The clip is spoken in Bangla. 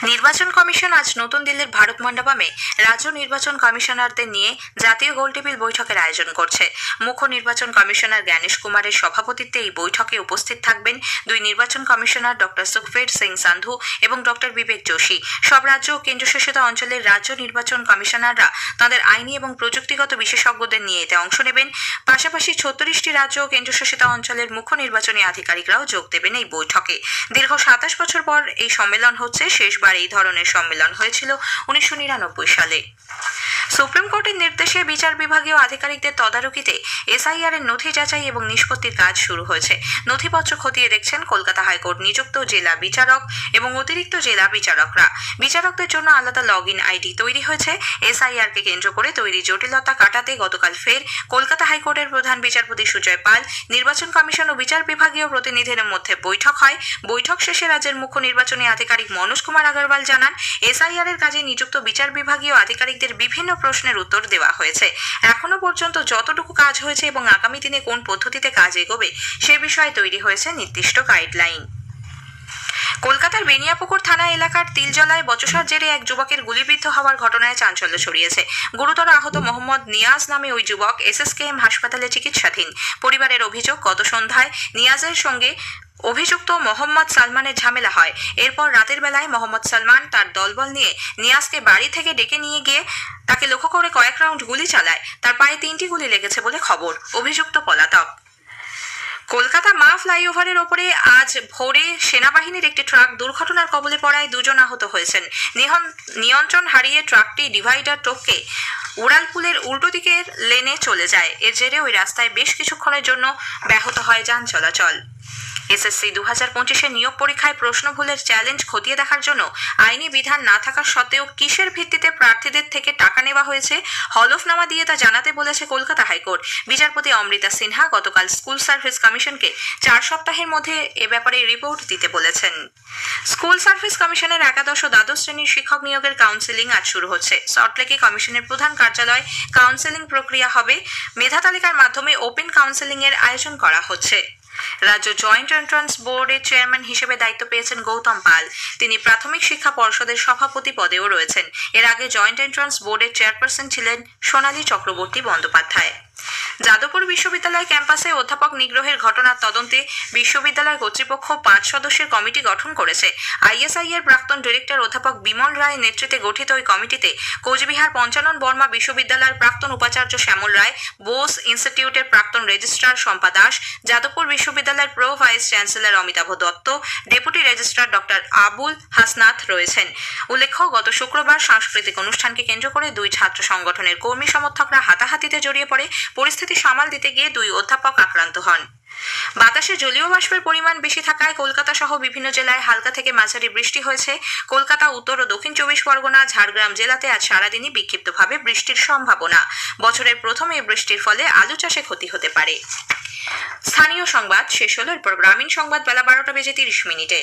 নির্বাচন কমিশন আজ নতুন দিল্লির ভারত মণ্ডপমে রাজ্য নির্বাচন কমিশনারদের নিয়ে জাতীয় গোলটেবিল বৈঠকের আয়োজন করছে। মুখ্য নির্বাচন কমিশনার জ্ঞানেশ কুমারের সভাপতিত্বে এই বৈঠকে উপস্থিত থাকবেন দুই নির্বাচন কমিশনার ডক্টর সুখবীর সিং সান্ধু এবং ডক্টর বিবেক যোশী। সব রাজ্য ও কেন্দ্রশাসিত অঞ্চলের রাজ্য নির্বাচন কমিশনাররা তাদের আইনি এবং প্রযুক্তিগত বিশেষজ্ঞদের নিয়ে এতে অংশ নেবেন। পাশাপাশি 36টি রাজ্য ও কেন্দ্রশাসিত অঞ্চলের মুখ্য নির্বাচনী আধিকারিকরাও যোগ দেবেন এই বৈঠকে। দীর্ঘ 27 বছর পর এই সম্মেলন হচ্ছে। শেষবার এই ধরনের সম্মেলন হয়েছিল 1999 সালে। সুপ্রিম কোর্টের নির্দেশে বিচার বিভাগীয় আধিকারিকদের তদারকিতে এসআইআর এর নথি যাচাই এবং নিষ্পত্তির কাজ শুরু হয়েছে। নথিপত্র খতিয়ে দেখছেন কলকাতা হাইকোর্ট নিযুক্ত জেলা বিচারক এবং অতিরিক্ত জেলা বিচারকরা। বিচারকদের জন্য আলাদা লগইন আইডি তৈরি হয়েছে। এসআইআর কে কেন্দ্র করে তৈরি জটিলতা কাটাতে গতকাল ফের কলকাতা হাইকোর্টের প্রধান বিচারপতি সুজয় পাল, নির্বাচন কমিশন ও বিচার বিভাগীয় প্রতিনিধিদের মধ্যে বৈঠক হয়। বৈঠক শেষে রাজ্যের মুখ্য নির্বাচনী আধিকারিক মনোজ কুমার আগরওয়াল জানান, এসআইআর এর কাজে নিযুক্ত বিচার বিভাগীয় আধিকারিকদের বিভিন্ন প্রশ্নের উত্তর দেওয়া হয়েছে। এখনো পর্যন্ত যতটুকু কাজ হয়েছে এবং আগামী দিনে কোন পদ্ধতিতে কাজ এগোবে সে বিষয়ে তৈরি হয়েছে নির্দিষ্ট গাইডলাইন। কলকাতার বেনিয়াপুকুর থানা এলাকার তিলজলায় বচসার জেরে এক যুবকের গুলিবিদ্ধ হওয়ার ঘটনায় চাঞ্চল্য ছড়িয়েছে। গুরুতর আহত মোহাম্মদ নিয়াজ নামে ওই যুবক এসএসকেএম হাসপাতালে চিকিৎসাধীন। পরিবারের অভিযোগ, গত সন্ধ্যায় নিয়াজের সঙ্গে অভিযুক্ত মোহাম্মদ সালমানের ঝামেলা হয়। এরপর রাতের বেলায় মোহাম্মদ সালমান তার দলবল নিয়ে নিয়াজকে বাড়ি থেকে ডেকে নিয়ে গিয়ে তাকে লক্ষ্য করে কয়েক রাউন্ড গুলি চালায়। তার পায়ে 3টি গুলি লেগেছে বলে খবর। অভিযুক্ত পলাতক। কলকাতা মা ফ্লাইওভারের ওপরে আজ ভোরে সেনাবাহিনীর একটি ট্রাক দুর্ঘটনার কবলে পড়ায় 2 জন আহত হয়েছেন। নিয়ন্ত্রণ হারিয়ে ট্রাকটি ডিভাইডার টপকে উড়ালপুলের উল্টো দিকের লেনে চলে যায়। এর জেরে ওই রাস্তায় বেশ কিছুক্ষণের জন্য ব্যাহত হয় যান চলাচল। এসএসসি 2025-এর নিয়োগ পরীক্ষায় প্রশ্ন ভুলের চ্যালেঞ্জ খতিয়ে দেখার জন্য আইনি বিধান না থাকা সত্ত্বেও কিসের ভিত্তিতে প্রার্থীদের থেকে টাকা নেওয়া হয়েছে হলফনামা দিয়ে তা জানাতে বলেছে কলকাতা হাইকোর্ট। বিচারপতি অমৃতা সিনহা গতকাল স্কুল সার্ভিস কমিশনকে 4 সপ্তাহের মধ্যে এ ব্যাপারে রিপোর্ট দিতে বলেছেন। স্কুল সার্ভিস কমিশনের একাদশ ও দ্বাদশ শ্রেণীর শিক্ষক নিয়োগের কাউন্সেলিং আজ শুরু হচ্ছে। সল্টলেকে কমিশনের প্রধান কার্যালয় কাউন্সেলিং প্রক্রিয়া হবে। মেধা তালিকার মাধ্যমে ওপেন কাউন্সেলিং এর আয়োজন করা হচ্ছে। রাজ্য জয়েন্ট এন্ট্রান্স বোর্ডের চেয়ারম্যান হিসেবে দায়িত্ব পেয়েছেন গৌতম পাল। তিনি প্রাথমিক শিক্ষা পর্ষদের সভাপতি পদেও রয়েছেন। এর আগে জয়েন্ট এন্ট্রান্স বোর্ডের চেয়ারপারসন ছিলেন সোনালী চক্রবর্তী বন্দ্যোপাধ্যায়। যাদবপুর বিশ্ববিদ্যালয় ক্যাম্পাসে অধ্যাপক নিগ্রহের ঘটনার তদন্তে বিশ্ববিদ্যালয় কর্তৃপক্ষ 5 সদস্যের কমিটি গঠন করেছে। আইএসআই এর প্রাক্তন ডিরেক্টর অধ্যাপক বিমল রায়ের নেতৃত্বে গঠিত ওই কমিটিতে কোচবিহার পঞ্চানন বর্মা বিশ্ববিদ্যালয়ের প্রাক্তন উপাচার্য শ্যামল রায়, বোস ইনস্টিটিউটের প্রাক্তন রেজিস্ট্রার শম্পা দাস, যাদবপুর বিশ্ববিদ্যালয়ের pro vice chancellor Amitabh Dutta, deputy registrar doctor Abul Hasnath রয়েছেন। উল্লেখ্য, গত শুক্রবার সাংস্কৃতিক অনুষ্ঠানকে কেন্দ্র করে 2 ছাত্র সংগঠনের কর্মী সমর্থকরা হাতাহাতিতে জড়িয়ে পড়ে পরিস্থিতি সামাল দিতে গিয়ে 2 অধ্যাপক আক্রান্ত হন। বাতাসে জলীয় বাষ্পের পরিমাণ বেশি থাকায় কলকাতা সহ বিভিন্ন জেলায় হালকা থেকে মাঝারি বৃষ্টি হয়েছে। কলকাতা, উত্তর ও দক্ষিণ 24 পরগনা, ঝাড়গ্রাম জেলাতে আজ সারাদিনই বিক্ষিপ্তভাবে বৃষ্টির সম্ভাবনা। বছরের প্রথম এই বৃষ্টির ফলে আলু চাষে ক্ষতি হতে পারে। স্থানীয় সংবাদ শেষ হলো। এরপর গ্রামীণ সংবাদ বেলা 12টা বেজে 30 মিনিটে।